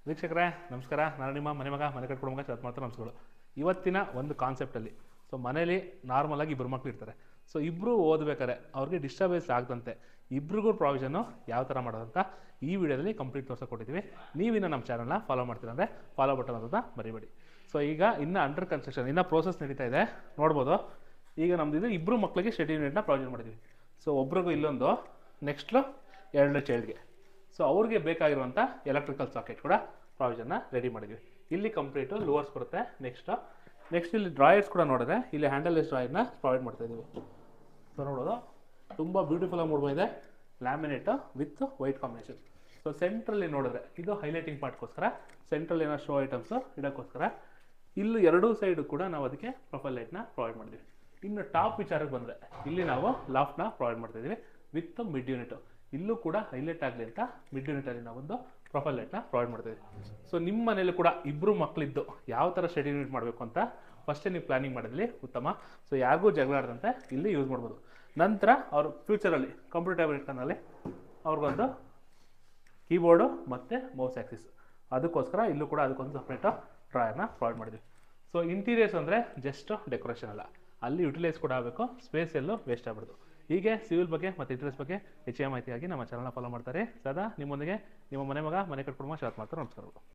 ವೀಕ್ಷಕರೇ ನಮಸ್ಕಾರ. ನಾನು ನಿಮ್ಮ ಮನೆ ಮಗ ಮನೆ ಕಟ್ಕೊಡೋ ಮಗ ಶರತ್ ಮಾತ್ರ ನಮಸ್ಕಾರ. ಇವತ್ತಿನ ಒಂದು ಕಾನ್ಸೆಪ್ಟಲ್ಲಿ ಮನೇಲಿ ನಾರ್ಮಲಾಗಿ ಇಬ್ಬರು ಮಕ್ಕಳು ಇರ್ತಾರೆ. ಇಬ್ಬರು ಓದಬೇಕಾದ್ರೆ ಅವ್ರಿಗೆ ಡಿಸ್ಟರ್ಬೆನ್ಸ್ ಆಗದಂತೆ ಇಬ್ರಿಗೂ ಪ್ರಾವಿಷನ್ನು ಯಾವ ಥರ ಮಾಡೋದಂತ ಈ ವಿಡಿಯೋದಲ್ಲಿ ಕಂಪ್ಲೀಟ್ ತೋರಿಸ್ಕೊಟ್ಟಿದ್ದೀವಿ. ನೀವಿನ್ನು ನಮ್ಮ ಚಾನಲ್ನ ಫಾಲೋ ಮಾಡ್ತೀರ ಅಂದರೆ ಫಾಲೋ ಬಟನ್ ಅಂತ ಮರಿಬೇಡಿ. ಈಗ ಇನ್ನು ಅಂಡರ್ ಕನ್ಸ್ಟ್ರಕ್ಷನ್ ಇನ್ನೂ ಪ್ರೋಸೆಸ್ ನಡೀತಾ ಇದೆ ನೋಡ್ಬೋದು. ಈಗ ನಮ್ಮದು ಇಬ್ಬರು ಮಕ್ಕಳಿಗೆ ಸ್ಟಡಿ ಯೂನಿಟ್ನ ಪ್ರಾವಿಷನ್ ಮಾಡಿದ್ವಿ. ಒಬ್ರಿಗೂ ಇಲ್ಲೊಂದು, ನೆಕ್ಸ್ಟು ಎರಡನೇ ಚೈಲ್ಡ್ಗೆ. ಅವ್ರಿಗೆ ಬೇಕಾಗಿರುವಂಥ ಎಲೆಕ್ಟ್ರಿಕಲ್ ಸಾಕೆಟ್ ಕೂಡ ಪ್ರಾವಿಷನ್ನ ರೆಡಿ ಮಾಡಿದ್ವಿ. ಇಲ್ಲಿ ಕಂಪ್ಲೀಟು ಲೂವರ್ಸ್ ಬರುತ್ತೆ. ನೆಕ್ಸ್ಟ್ ಇಲ್ಲಿ ಡ್ರಾಯರ್ಸ್ ಕೂಡ ನೋಡಿದ್ರೆ ಇಲ್ಲಿ ಹ್ಯಾಂಡಲ್ಲೆಸ್ ಡ್ರಾಯರ್ನ ಪ್ರೊವೈಡ್ ಮಾಡ್ತಾ ಇದ್ದೀವಿ. ನೋಡೋದು ತುಂಬ ಬ್ಯೂಟಿಫುಲ್ಲಾಗಿ ಮೂಡ್ಬೋದಿದೆ. ಲ್ಯಾಮಿನೇಟು ವಿತ್ ವೈಟ್ ಕಾಂಬಿನೇಷನ್. ಸೆಂಟ್ರಲ್ಲಿ ನೋಡಿದ್ರೆ ಇದು ಹೈಲೈಟಿಂಗ್ ಪಾರ್ಟ್ಗೋಸ್ಕರ, ಸೆಂಟ್ರಲ್ಲಿ ಏನೋ ಶೋ ಐಟಮ್ಸು ಇಡೋಕ್ಕೋಸ್ಕರ. ಇಲ್ಲಿ ಎರಡೂ ಸೈಡು ಕೂಡ ನಾವು ಅದಕ್ಕೆ ಪ್ರೊಫೈಲ್ ಲೈಟ್ನ ಪ್ರೊವೈಡ್ ಮಾಡಿದ್ವಿ. ಇನ್ನು ಟಾಪ್ ವಿಚಾರಕ್ಕೆ ಬಂದರೆ ಇಲ್ಲಿ ನಾವು ಲಾಫ್ಟ್ನ ಪ್ರೊವೈಡ್ ಮಾಡ್ತಾಯಿದ್ದೀವಿ ವಿತ್ ಮಿಡ್ ಯೂನಿಟು. ಇಲ್ಲೂ ಕೂಡ ಹೈಲೈಟ್ ಆಗಲಿ ಅಂತ ಮಿಡ್ ಯೂನಿಟಲ್ಲಿ ನಾವೊಂದು ಪ್ರೊಫೈಲ್ ಲೈಟ್ನ ಪ್ರೊವೈಡ್ ಮಾಡ್ತಾಯಿದ್ದೀವಿ. ನಿಮ್ಮ ಮನೇಲಿ ಕೂಡ ಇಬ್ಬರು ಮಕ್ಕಳಿದ್ದು ಯಾವ ಥರ ಸ್ಟಡಿ ಯೂನಿಟ್ ಮಾಡಬೇಕು ಅಂತ ಫಸ್ಟೇ ನೀವು ಪ್ಲಾನಿಂಗ್ ಮಾಡಿದ್ಲಿ ಉತ್ತಮ. ಯಾರಿಗೂ ಜಗಳಾಡದಂತೆ ಇಲ್ಲಿ ಯೂಸ್ ಮಾಡ್ಬೋದು. ನಂತರ ಅವ್ರ ಫ್ಯೂಚರಲ್ಲಿ ಕಂಪ್ಯೂಟರ್ ಟ್ಯಾಬ್ಲೆಟ್ನಲ್ಲಿ ಅವ್ರಿಗೊಂದು ಕೀಬೋರ್ಡು ಮತ್ತು ಮೌಸ್ ಆ್ಯಕ್ಸಿಸ್, ಅದಕ್ಕೋಸ್ಕರ ಇಲ್ಲೂ ಕೂಡ ಅದಕ್ಕೊಂದು ಸಪ್ರೇಟು ಡ್ರಾಯರ್ನ ಪ್ರೊವೈಡ್ ಮಾಡಿದ್ವಿ. ಇಂಟೀರಿಯರ್ಸ್ ಅಂದರೆ ಜಸ್ಟ್ ಡೆಕೋರೇಷನ್ ಅಲ್ಲ, ಅಲ್ಲಿ ಯುಟಿಲೈಸ್ ಕೂಡ ಆಗಬೇಕು, ಸ್ಪೇಸ್ ಎಲ್ಲೂ ವೇಸ್ಟ್ ಆಗ್ಬಿಡ್ದು. ಹೀಗೆ ಸಿವಿಲ್ ಬಗ್ಗೆ ಮತ್ತು ಇಂಟರೆಸ್ಟ್ ಬಗ್ಗೆ ಹೆಚ್ಚಿನ ಮಾಹಿತಿಯಾಗಿ ನಮ್ಮ ಚಾನಲ್ನ ಫಾಲೋ ಮಾಡ್ತಾರೆ. ಸದಾ ನಿಮ್ಮೊಂದಿಗೆ ನಿಮ್ಮ ಮನೆ ಮಗ ಮನೆ ಕಟ್ಕೊಡುವ ಶರತ್ ಮಾತ್ರ. ನಮಸ್ಕಾರಗಳು.